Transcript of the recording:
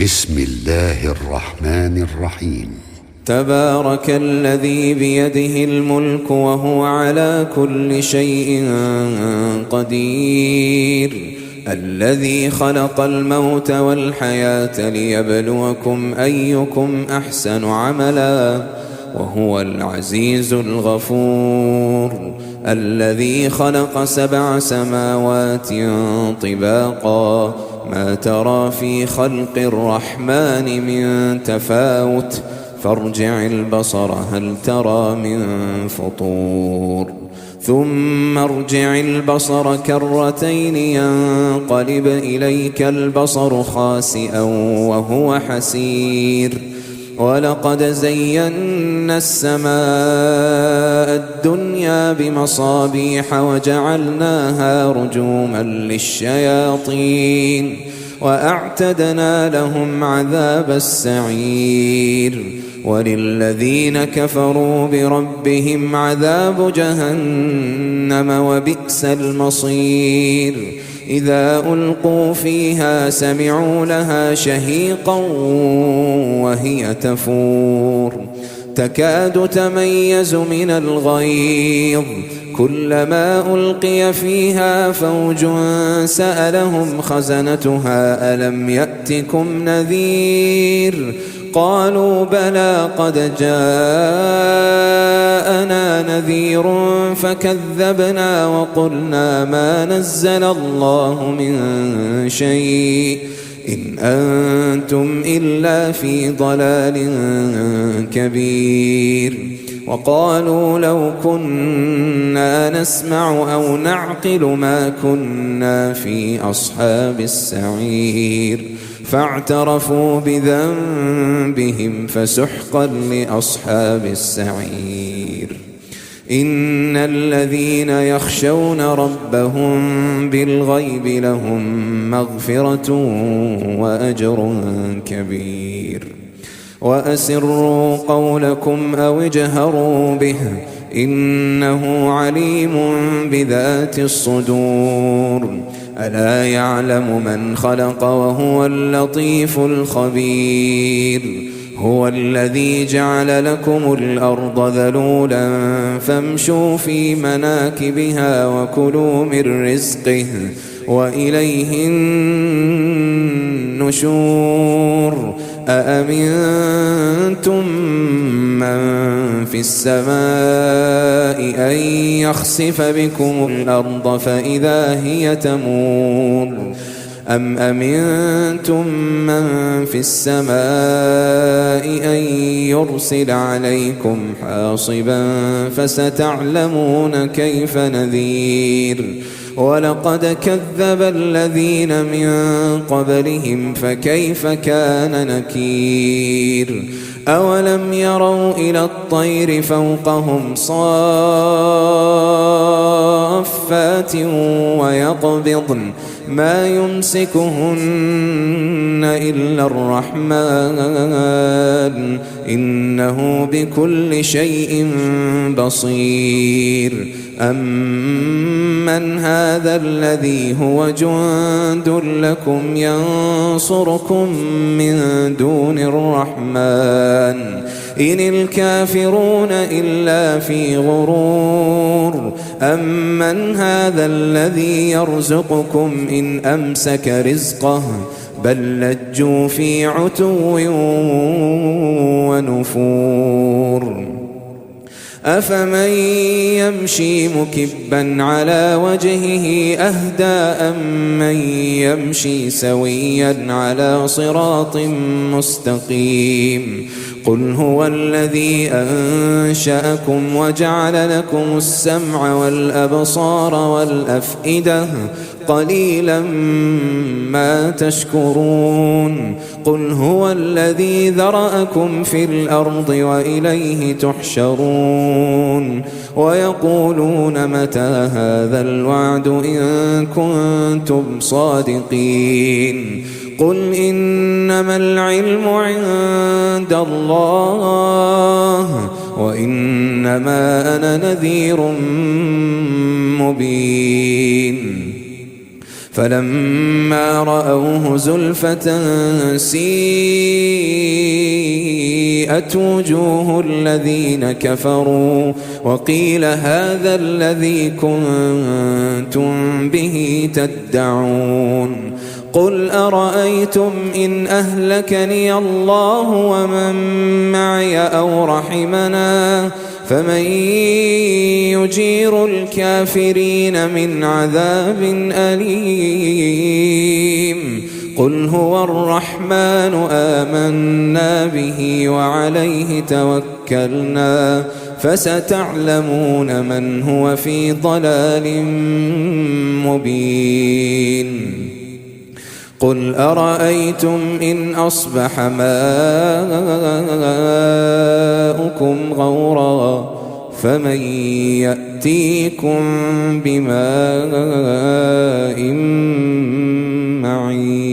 بسم الله الرحمن الرحيم. تبارك الذي بيده الملك وهو على كل شيء قدير، الذي خلق الموت والحياة ليبلوكم أيكم أحسن عملا وهو العزيز الغفور، الذي خلق 7 سماوات طباقا ما ترى في خلق الرحمن من تفاوت فارجع البصر هل ترى من فطور، ثم ارجع البصر كرتين ينقلب إليك البصر خاسئا وهو حسير، ولقد زينا السماء الدنيا بمصابيح وجعلناها رجوما للشياطين وأعتدنا لهم عذاب السعير، وللذين كفروا بربهم عذاب جهنم وبئس المصير، إذا ألقوا فيها سمعوا لها شهيقا وهي تفور تكاد تميز من الغيظ، كلما ألقي فيها فوج سألهم خزنتها ألم يأتكم نذير، قالوا بلى قد جاءنا نذير فكذبنا وقلنا ما نزل الله من شيء إن أنتم إلا في ضلال كبير، وقالوا لو كنا نسمع أو نعقل ما كنا في أصحاب السعير، فاعترفوا بذنبهم فسحقا لأصحاب السعير. إن الذين يخشون ربهم بالغيب لهم مغفرة وأجر كبير، وأسروا قولكم أو اجهروا به إنه عليم بذات الصدور، ألا يعلم من خلق وهو اللطيف الخبير، هو الذي جعل لكم الأرض ذلولا فامشوا في مناكبها وكلوا من رزقه وإليه النشور، أأمنتم من في السماء أن يخسف بكم الأرض فإذا هي تمور، أم أمنتم من في السماء أن يرسل عليكم حاصبا فستعلمون كيف نذير، ولقد كذب الذين من قبلهم فكيف كان نكير، أولم يروا إلى الطير فوقهم صافات ويقبضن ما يمسكهن إلا الرحمن إنه بكل شيء بصير، أمن هذا الذي هو جند لكم ينصركم من دون الرحمن إن الكافرون إلا في غرور، أمن هذا الذي يرزقكم إن أمسك رزقه بل لجوا في عتو ونفور، أفمن يمشي مكبا على وجهه أهدى أمن يمشي سويا على صراط مستقيم، قل هو الذي أنشأكم وجعل لكم السمع والأبصار والأفئدة قليلا ما تشكرون، قل هو الذي ذرأكم في الأرض وإليه تحشرون، ويقولون متى هذا الوعد إن كنتم صادقين، قل إنما العلم عند الله وإنما أنا نذير مبين، فلما رأوه زلفة سيئت وجوه الذين كفروا وقيل هذا الذي كنتم به تدعون قل أرأيتم إن أهلكني الله ومن معي أو رحمنا فمن يجير الكافرين من عذاب أليم قل هو الرحمن آمنا به وعليه توكلنا فستعلمون من هو في ضلال مبين قل أرأيتم إن أصبح ماؤكم غورا فمن يأتيكم بماء معين